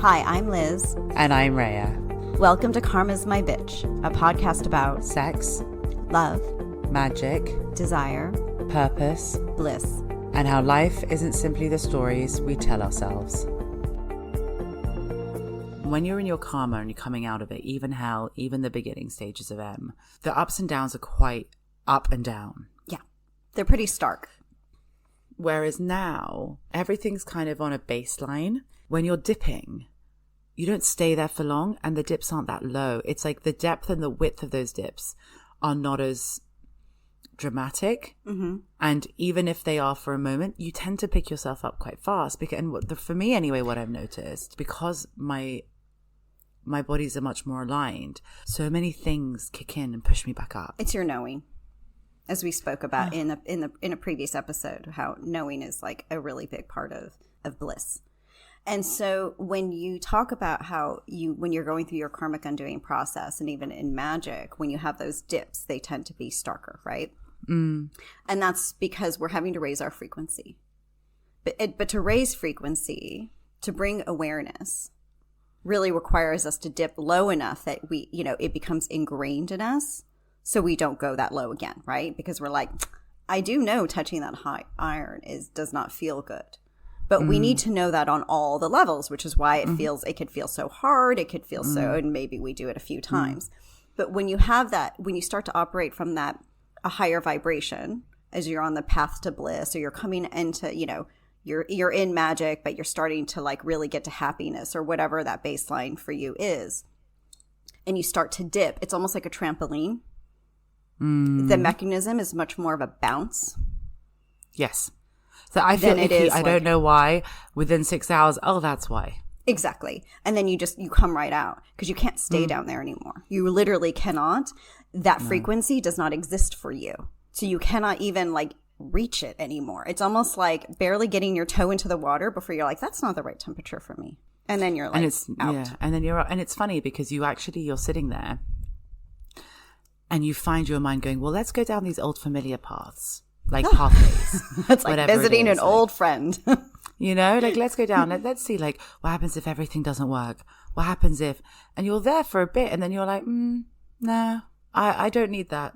Hi, I'm Liz. And I'm Rhea. Welcome to Karma's My Bitch, a podcast about sex, love, magic, desire, purpose, bliss, and how life isn't simply the stories we tell ourselves. When you're in your karma and you're coming out of it, even hell, even the beginning stages of M, the ups and downs are quite up and down. Yeah, they're pretty stark. Whereas now, everything's kind of on a baseline. When you're dipping, you don't stay there for long and the dips aren't that low. It's like the depth and the width of those dips are not as dramatic. Mm-hmm. And even if they are for a moment, you tend to pick yourself up quite fast. And for me anyway, what I've noticed, because my bodies are much more aligned, so many things kick in and push me back up. It's your knowing. As we spoke about in a previous episode, how knowing is like a really big part of bliss. And so when you talk about how when you're going through your karmic undoing process, and even in magic, when you have those dips, they tend to be starker, right? Mm. And that's because we're having to raise our frequency. But to raise frequency, to bring awareness, really requires us to dip low enough that it becomes ingrained in us. So we don't go that low again, right? Because we're like, I do know touching that hot iron does not feel good. But we need to know that on all the levels, which is why it could feel so hard. It could feel so, and maybe we do it a few times. But when you have that, when you start to operate from that, a higher vibration, as you're on the path to bliss, or you're coming into, you're in magic, but you're starting to like really get to happiness or whatever that baseline for you is. And you start to dip. It's almost like a trampoline. The mechanism is much more of a bounce. Yes. So I feel icky. I don't know why. Within 6 hours, that's why. Exactly. And then you come right out because you can't stay down there anymore. You literally cannot. That frequency does not exist for you. So you cannot even like reach it anymore. It's almost like barely getting your toe into the water before you're like, that's not the right temperature for me. And then you're like, out. Yeah. And then you're out. And it's funny because you're sitting there and you find your mind going, well, let's go down these old familiar paths. Like pathways. It's like visiting an old friend. Like let's go down. Let's see like what happens if everything doesn't work? What happens if, and you're there for a bit and then you're like, no, I don't need that.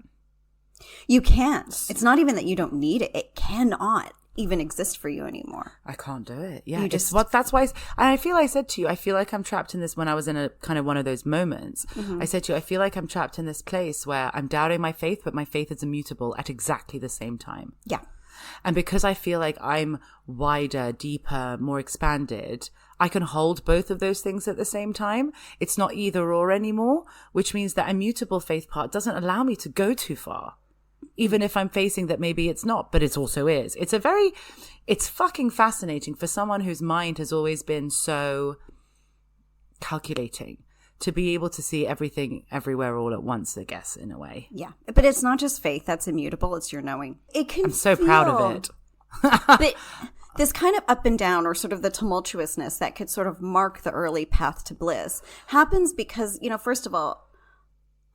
You can't. It's not even that you don't need it. It cannot even exist for you anymore. I can't do it. Yeah. That's why. And I feel I said to you, I feel like I'm trapped in this when I was in a kind of one of those moments. Mm-hmm. I said to you, I feel like I'm trapped in this place where I'm doubting my faith, but my faith is immutable at exactly the same time. Yeah. And because I feel like I'm wider, deeper, more expanded, I can hold both of those things at the same time. It's not either or anymore, which means that immutable faith part doesn't allow me to go too far. Even if I'm facing that maybe it's not, but it also is. It's fucking fascinating for someone whose mind has always been so calculating to be able to see everything everywhere all at once, I guess, in a way. Yeah. But it's not just faith that's immutable, it's your knowing. I'm so proud of it. But this kind of up and down, or sort of the tumultuousness that could sort of mark the early path to bliss, happens because, first of all,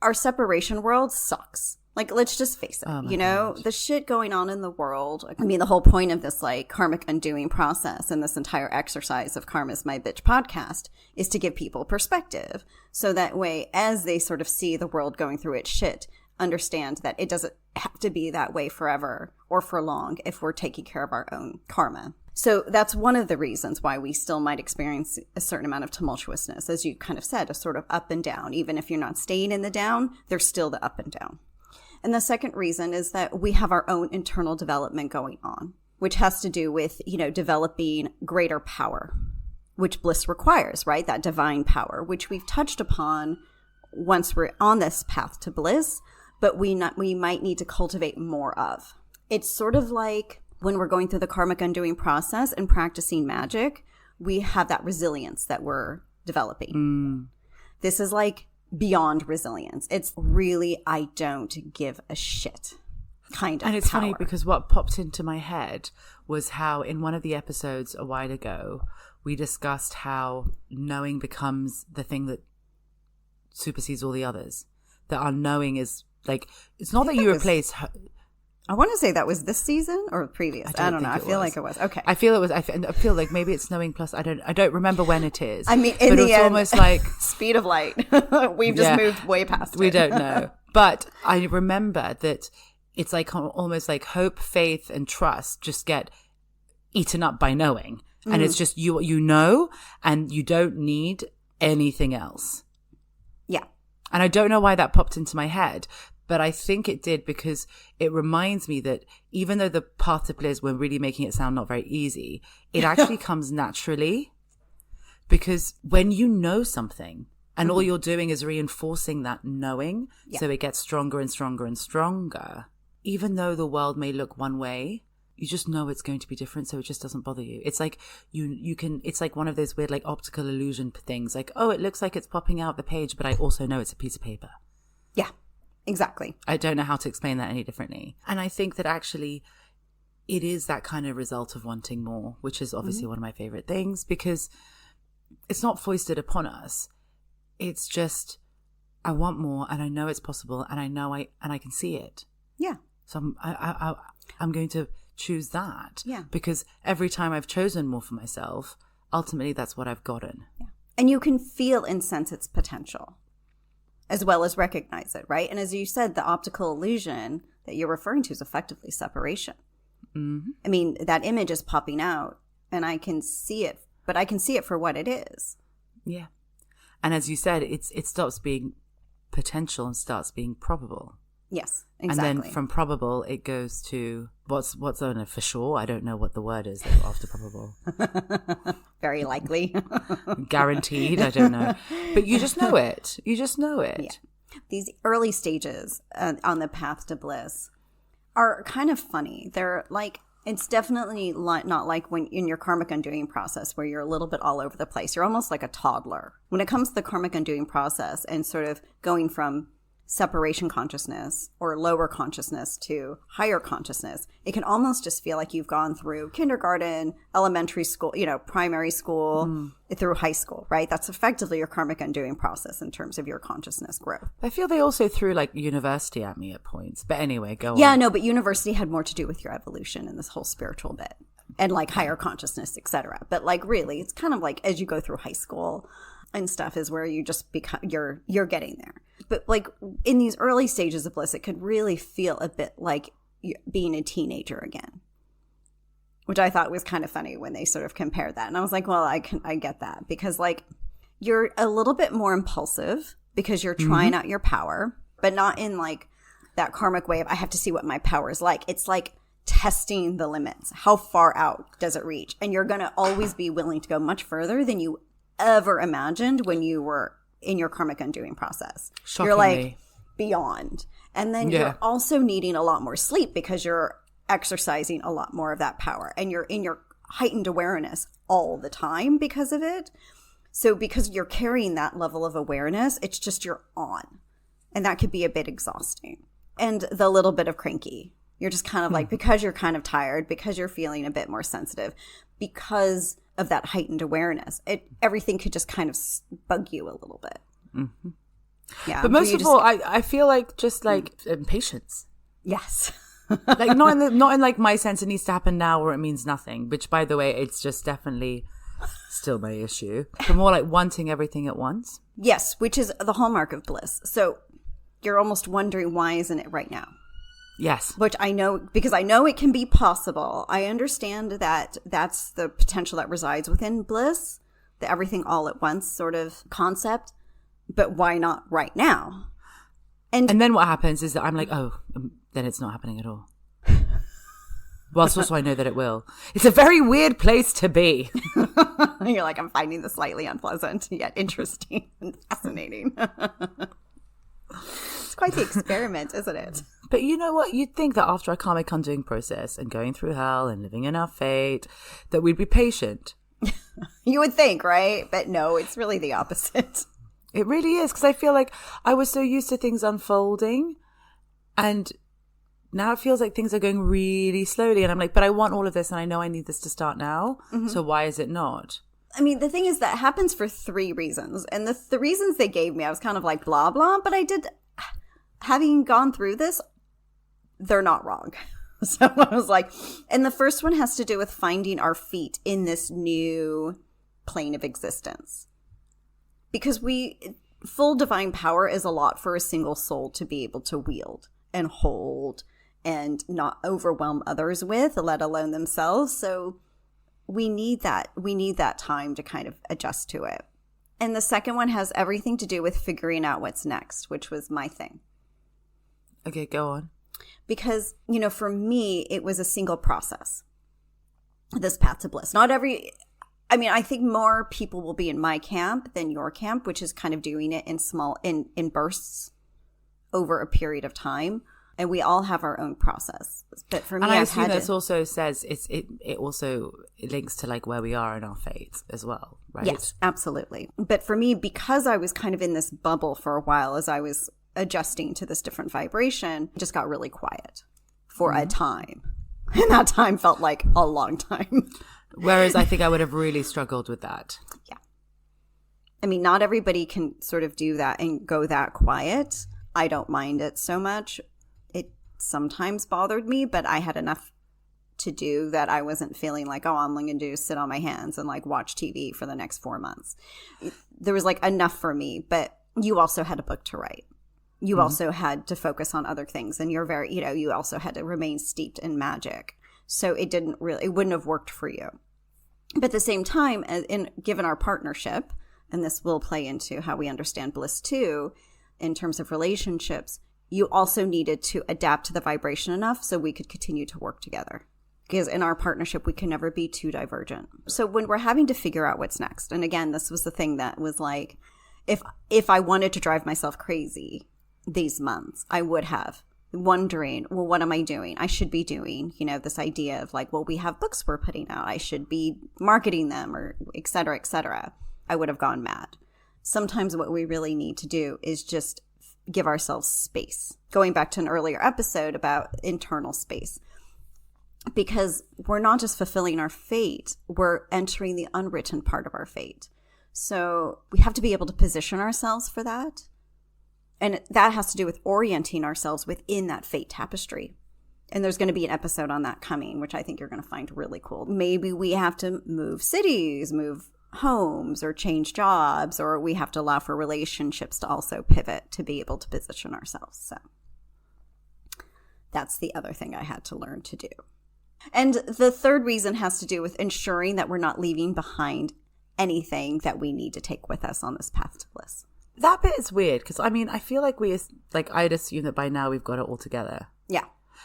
our separation world sucks. Like, let's just face it, God. The shit going on in the world. I mean, the whole point of this, like, karmic undoing process and this entire exercise of Karma's My Bitch podcast is to give people perspective. So that way, as they sort of see the world going through its shit, understand that it doesn't have to be that way forever or for long if we're taking care of our own karma. So that's one of the reasons why we still might experience a certain amount of tumultuousness, as you kind of said, a sort of up and down. Even if you're not staying in the down, there's still the up and down. And the second reason is that we have our own internal development going on, which has to do with, developing greater power, which bliss requires, right? That divine power, which we've touched upon once we're on this path to bliss, but we might need to cultivate more of. It's sort of like when we're going through the karmic undoing process and practicing magic, we have that resilience that we're developing. This is like beyond resilience. It's really, I don't give a shit kind of And it's power. funny because what popped into my head was how in one of the episodes a while ago, we discussed how knowing becomes the thing that supersedes all the others. That our knowing is like, it's not that you replace I want to say that was this season or previous. I don't know. I feel like it was. Okay. I feel it was. I feel like maybe it's Knowing Plus. I don't remember when it is. I mean, in but the it's end, almost like speed of light. We've just moved way past it. We don't know. But I remember that it's like almost like hope, faith, and trust just get eaten up by knowing. And it's just you know, and you don't need anything else. Yeah. And I don't know why that popped into my head, but I think it did because it reminds me that even though the path to bliss, we're really making it sound not very easy, it actually comes naturally. Because when you know something and all you're doing is reinforcing that knowing, so it gets stronger and stronger and stronger, even though the world may look one way, you just know it's going to be different, so it just doesn't bother you. It's like you can, it's like one of those weird like optical illusion things, like, oh, it looks like it's popping out the page, but I also know it's a piece of paper. Yeah, exactly. I don't know how to explain that any differently. And I think that actually it is that kind of result of wanting more, which is obviously one of my favorite things, because it's not foisted upon us. It's just, I want more and I know it's possible and I know I can see it. Yeah. So I'm going to choose that. Yeah. Because every time I've chosen more for myself, ultimately that's what I've gotten. Yeah. And you can feel and sense its potential as well as recognize it, right? And as you said, the optical illusion that you're referring to is effectively separation. Mm-hmm. I mean, that image is popping out and I can see it, but I can see it for what it is. Yeah. And as you said, it stops being potential and starts being probable. Yes, exactly. And then from probable, it goes to what's on it for sure. I don't know what the word is after probable. Very likely. Guaranteed. I don't know. But you just know it. You just know it. Yeah. These early stages on the path to bliss are kind of funny. They're like, it's definitely not like when in your karmic undoing process where you're a little bit all over the place. You're almost like a toddler. When it comes to the karmic undoing process and sort of going from separation consciousness or lower consciousness to higher consciousness, it can almost just feel like you've gone through kindergarten, elementary school, primary school, through high school, right? That's effectively your karmic undoing process in terms of your consciousness growth. I feel they also threw like university at me at points. But anyway, go on. Yeah, no, but university had more to do with your evolution and this whole spiritual bit and like higher consciousness, etc. But like really, it's kind of like as you go through high school and stuff is where you just become, you're getting there. But like in these early stages of bliss, it could really feel a bit like being a teenager again, which I thought was kind of funny when they sort of compared that. And I was like, well, I get that because like you're a little bit more impulsive because you're trying out your power, but not in like that karmic way of I have to see what my power is like. It's like testing the limits. How far out does it reach? And you're going to always be willing to go much further than you ever imagined when you were in your karmic undoing process. Shockingly. You're like beyond. And then you're also needing a lot more sleep because you're exercising a lot more of that power and you're in your heightened awareness all the time because of it. So because you're carrying that level of awareness, it's just you're on. And that could be a bit exhausting. And the little bit of cranky. You're just kind of like, because you're kind of tired, because you're feeling a bit more sensitive, because of that heightened awareness, everything could just kind of bug you a little bit. Mm-hmm. Yeah, but most of all, I feel like just like impatience. Yes, like not in like my sense it needs to happen now or it means nothing. Which, by the way, it's just definitely still my issue. But more like wanting everything at once. Yes, which is the hallmark of bliss. So you're almost wondering why isn't it right now? Yes. Which I know, because I know it can be possible. I understand that that's the potential that resides within bliss, the everything all at once sort of concept. But why not right now? And then what happens is that I'm like, oh, then it's not happening at all. Whilst also I know that it will. It's a very weird place to be. You're like, I'm finding this slightly unpleasant, yet interesting and fascinating. It's quite the experiment, isn't it? But you know what? You'd think that after our karmic undoing process and going through hell and living in our fate, that we'd be patient. You would think, right? But no, it's really the opposite. It really is, because I feel like I was so used to things unfolding, and now it feels like things are going really slowly. And I'm like, but I want all of this, and I know I need this to start now. Mm-hmm. So why is it not? I mean, the thing is that happens for 3 reasons. And the reasons they gave me, I was kind of like, blah, blah. But having gone through this, they're not wrong. So I was like, and the first one has to do with finding our feet in this new plane of existence. Because full divine power is a lot for a single soul to be able to wield and hold and not overwhelm others with, let alone themselves. So we need that. We need that time to kind of adjust to it. And the second one has everything to do with figuring out what's next, which was my thing. Okay, go on. Because, for me, it was a single process, this path to bliss. I think more people will be in my camp than your camp, which is kind of doing it in bursts over a period of time. And we all have our own process. But for me, and I assume this also says it also links to like where we are in our fate as well, right? Yes, absolutely. But for me, because I was kind of in this bubble for a while as I was adjusting to this different vibration, it just got really quiet for a time. And that time felt like a long time. Whereas I think I would have really struggled with that. Yeah. I mean, not everybody can sort of do that and go that quiet. I don't mind it so much. It sometimes bothered me, but I had enough to do that I wasn't feeling like, oh, I'm going to do sit on my hands and like watch TV for the next 4 months. There was like enough for me, but you also had a book to write. You also had to focus on other things, and you're very, you also had to remain steeped in magic. So it wouldn't have worked for you. But at the same time, given our partnership, and this will play into how we understand bliss too, in terms of relationships, you also needed to adapt to the vibration enough so we could continue to work together. Because in our partnership, we can never be too divergent. So when we're having to figure out what's next, and again, this was the thing that was like, if I wanted to drive myself crazy these months, I would have, wondering, well, what am I doing? I should be doing, this idea of like, well, we have books we're putting out. I should be marketing them, or et cetera, et cetera. I would have gone mad. Sometimes what we really need to do is just give ourselves space. Going back to an earlier episode about internal space. Because we're not just fulfilling our fate, we're entering the unwritten part of our fate. So we have to be able to position ourselves for that. And that has to do with orienting ourselves within that fate tapestry. And there's going to be an episode on that coming, which I think you're going to find really cool. Maybe we have to move cities, move homes, or change jobs, or we have to allow for relationships to also pivot to be able to position ourselves. So that's the other thing I had to learn to do. And the third reason has to do with ensuring that we're not leaving behind anything that we need to take with us on this path to bliss. That bit is weird because, I feel like I'd assume that by now we've got it all together. Yeah.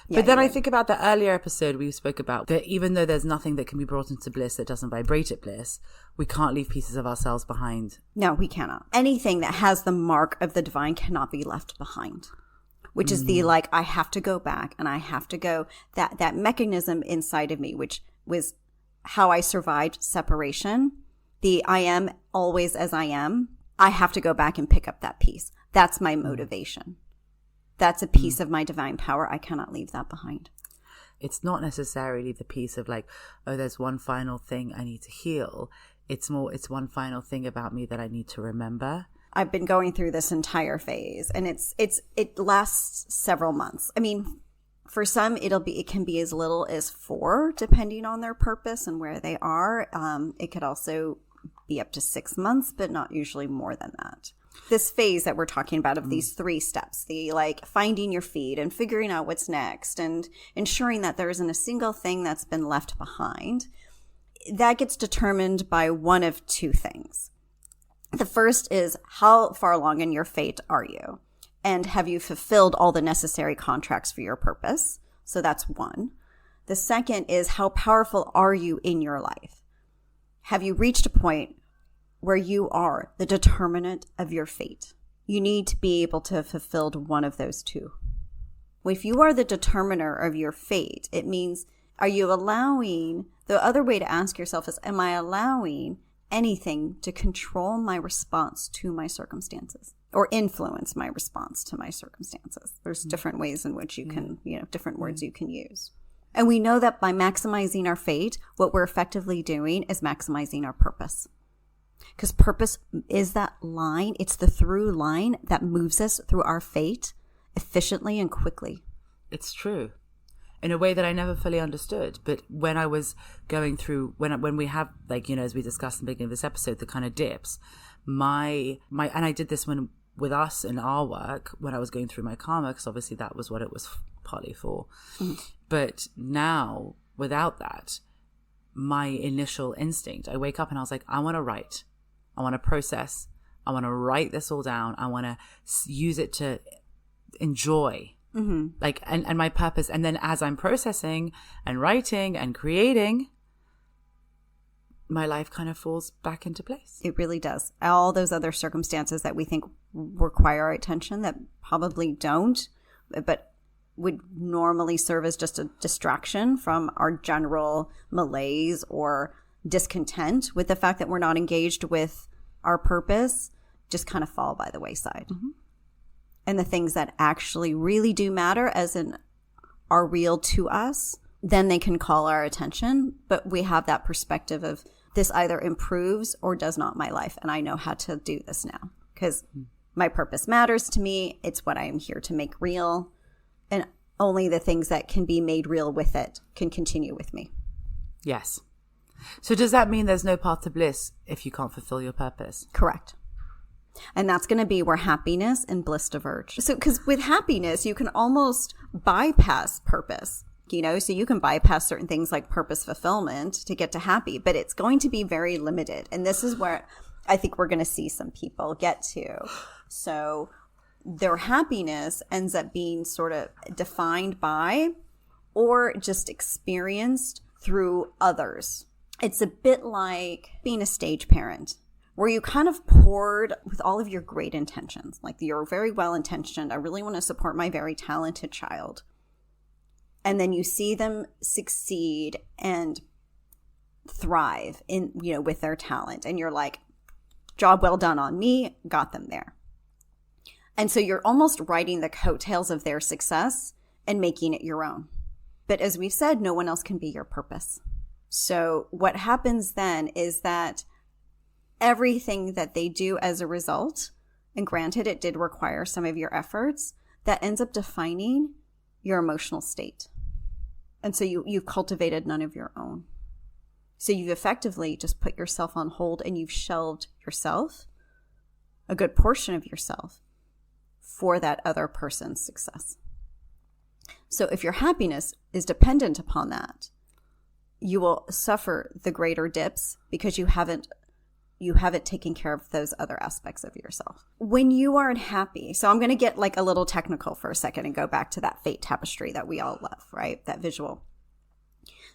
But then I think about the earlier episode we spoke about that even though there's nothing that can be brought into bliss that doesn't vibrate at bliss, we can't leave pieces of ourselves behind. No, we cannot. Anything that has the mark of the divine cannot be left behind, which is the I have to go back and I have to go, that mechanism inside of me, which was how I survived separation. I am always as I am. I have to go back and pick up that piece. That's my motivation. That's a piece of my divine power. I cannot leave that behind. It's not necessarily the piece of like, oh, there's one final thing I need to heal. It's it's one final thing about me that I need to remember. I've been going through this entire phase, and it lasts several months. I mean, for some, it can be as little as 4, depending on their purpose and where they are. It could also be up to 6 months, but not usually more than that. This phase that we're talking about of these 3 steps, the finding your feet and figuring out what's next and ensuring that there isn't a single thing that's been left behind, that gets determined by one of 2 things. The first is, how far along in your fate are you? And have you fulfilled all the necessary contracts for your purpose? So that's one. The second is, how powerful are you in your life? Have you reached a point where you are the determinant of your fate? You need to be able to have fulfilled one of those 2. If you are the determiner of your fate, it means, are you allowing, the other way to ask yourself is, am I allowing anything to control my response to my circumstances or influence my response to my circumstances? There's different ways in which you can, different words you can use. And we know that by maximizing our fate, what we're effectively doing is maximizing our purpose. Because purpose is that line. It's the through line that moves us through our fate efficiently and quickly. It's true. in a way that I never fully understood. But when I was going through, when we have, like, you know, as we discussed in the beginning of this episode, the kind of dips, my and I did this with us in our work when I was going through my karma, because obviously that was what it was partly for. But now, without that, my initial instinct, I wake up and I was like, I want to write, I want to process, I want to write this all down, I want to use it to enjoy, like, and my purpose. And then as I'm processing and writing and creating, my life kind of falls back into place. It really does. All those other circumstances that we think require our attention that probably don't, but would normally serve as just a distraction from our general malaise or discontent with the fact that we're not engaged with our purpose, just kind of fall by the wayside. And the things that actually really do matter, as in are real to us, then they can call our attention. But we have that perspective of, this either improves or does not my life, and I know how to do this now because my purpose matters to me. It's what I am here to make real, and only the things that can be made real with it can continue with me. Yes. So does that mean there's no path to bliss if you can't fulfill your purpose? Correct. And that's going to be where happiness and bliss diverge. So, because with happiness, you can almost bypass purpose, you know, so you can bypass certain things like purpose fulfillment to get to happy, but it's going to be very limited. And this is where I think we're going to see some people get to. So their happiness ends up being sort of defined by or just experienced through others. It's a bit like being a stage parent, where you kind of poured with all of your great intentions. Like, you're very well-intentioned. I really want to support my very talented child. And then you see them succeed and thrive in, you know, with their talent. And you're like, job well done on me, got them there. And so you're almost riding the coattails of their success and making it your own. But as we've said, no one else can be your purpose. So what happens then is that everything that they do as a result, and granted it did require some of your efforts, that ends up defining your emotional state. And so you've cultivated none of your own. So you've effectively just put yourself on hold, and you've shelved yourself, a good portion of yourself, for that other person's success. So if your happiness is dependent upon that, you will suffer the greater dips because you haven't taken care of those other aspects of yourself. When you aren't happy, so I'm going to get like a little technical for a second and go back to that fate tapestry that we all love, right? That visual.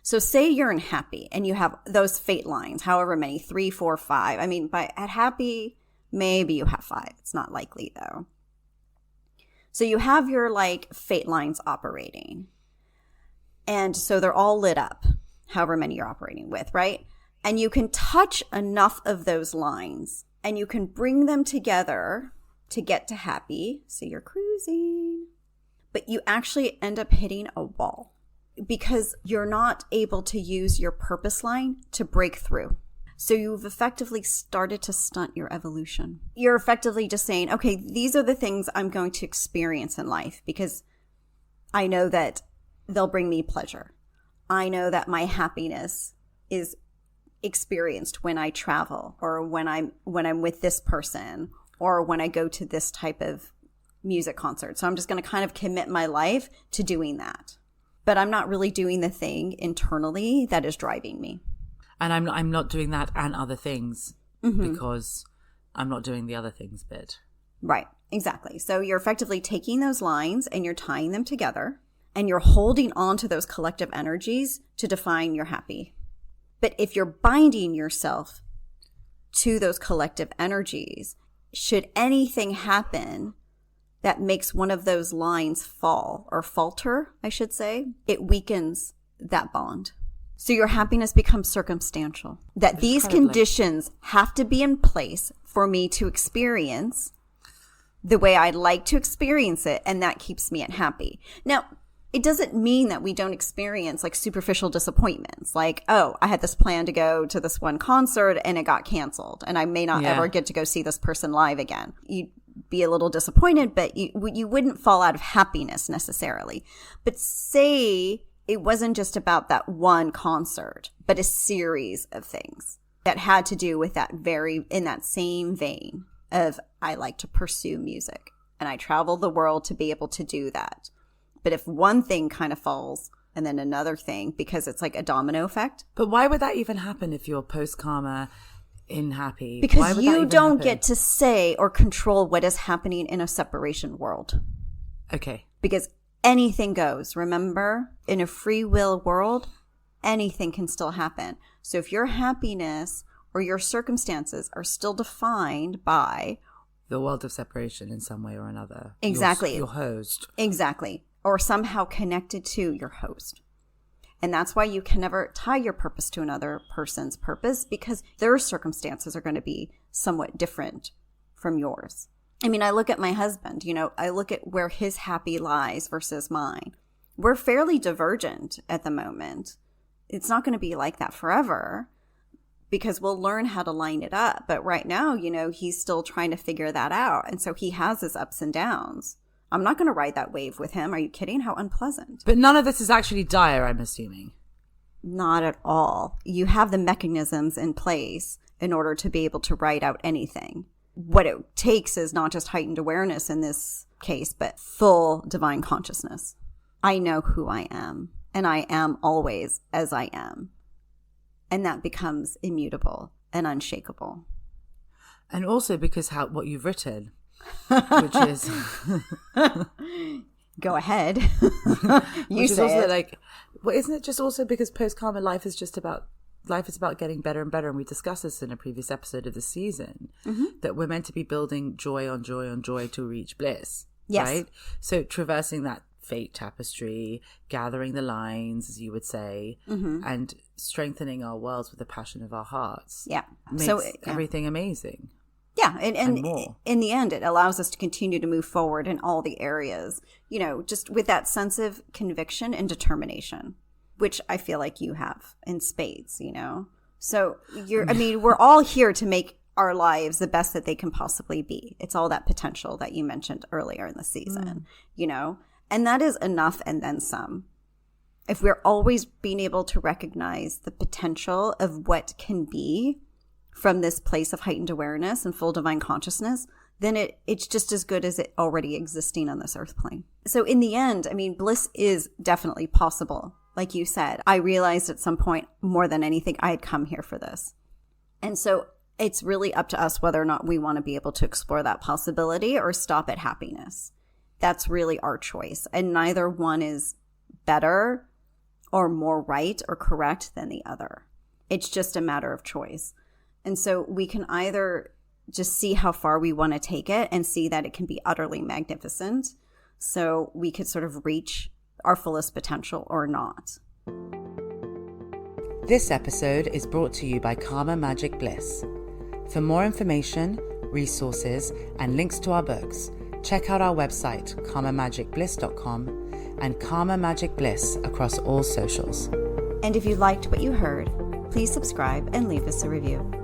So say you're unhappy and you have those fate lines, however many, 3, 4, 5. I mean, at happy, maybe you have 5. It's not likely though. So you have your like fate lines operating. And so they're all lit up, however many you're operating with, right? And you can touch enough of those lines and you can bring them together to get to happy. So you're cruising, but you actually end up hitting a wall because you're not able to use your purpose line to break through. So you've effectively started to stunt your evolution. You're effectively just saying, okay, these are the things I'm going to experience in life because I know that they'll bring me pleasure. I know that my happiness is experienced when I travel or when I'm with this person or when I go to this type of music concert. So I'm just going to kind of commit my life to doing that. But I'm not really doing the thing internally that is driving me. And I'm not doing that and other things because I'm not doing the other things bit. Right, exactly. So you're effectively taking those lines and you're tying them together and you're holding on to those collective energies to define your happy. But if you're binding yourself to those collective energies, should anything happen that makes one of those lines fall or falter, I should say, it weakens that bond. So your happiness becomes circumstantial. That these conditions have to be in place for me to experience the way I'd like to experience it, and that keeps me happy. Now, it doesn't mean that we don't experience like superficial disappointments. Like, oh, I had this plan to go to this one concert and it got canceled and I may not ever get to go see this person live again. You'd be a little disappointed, but you wouldn't fall out of happiness necessarily. But say it wasn't just about that one concert, but a series of things that had to do with in that same vein of, I like to pursue music and I travel the world to be able to do that. But if one thing kind of falls and then another thing, because it's like a domino effect. But why would that even happen if you're post-karma in happy? Because you don't get to say or control what is happening in a separation world. Okay. Because anything goes. Remember, in a free will world, anything can still happen. So if your happiness or your circumstances are still defined by the world of separation in some way or another. Exactly. Your host. Exactly. Or somehow connected to your host. And that's why you can never tie your purpose to another person's purpose, because their circumstances are going to be somewhat different from yours. I mean, I look at my husband, I look at where his happy lies versus mine. We're fairly divergent at the moment. It's not going to be like that forever because we'll learn how to line it up. But right now, he's still trying to figure that out. And so he has his ups and downs. I'm not going to ride that wave with him. Are you kidding? How unpleasant. But none of this is actually dire, I'm assuming. Not at all. You have the mechanisms in place in order to be able to ride out anything. What it takes is not just heightened awareness in this case, but full divine consciousness. I know who I am, and I am always as I am. And that becomes immutable and unshakable. And also because what you've written, which is... Go ahead. You say it. Isn't it just also because post-karma life is about getting better and better, and we discussed this in a previous episode of the season, that we're meant to be building joy on joy on joy to reach bliss. Yes. Right? So traversing that fate tapestry, gathering the lines, as you would say, and strengthening our worlds with the passion of our hearts. Yeah. Makes everything amazing. Yeah, and in the end, it allows us to continue to move forward in all the areas, just with that sense of conviction and determination, which I feel like you have in spades, So we're all here to make our lives the best that they can possibly be. It's all that potential that you mentioned earlier in the season, and that is enough and then some. If we're always being able to recognize the potential of what can be from this place of heightened awareness and full divine consciousness, then it's just as good as it already existing on this earth plane. So in the end, bliss is definitely possible. Like you said, I realized at some point more than anything, I had come here for this. And so it's really up to us whether or not we want to be able to explore that possibility or stop at happiness. That's really our choice. And neither one is better or more right or correct than the other. It's just a matter of choice. And so we can either just see how far we want to take it and see that it can be utterly magnificent, so we could sort of reach our fullest potential, or not. This episode is brought to you by Karma Magic Bliss. For more information, resources, and links to our books, check out our website, karmamagicbliss.com, and Karma Magic Bliss across all socials. And if you liked what you heard, please subscribe and leave us a review.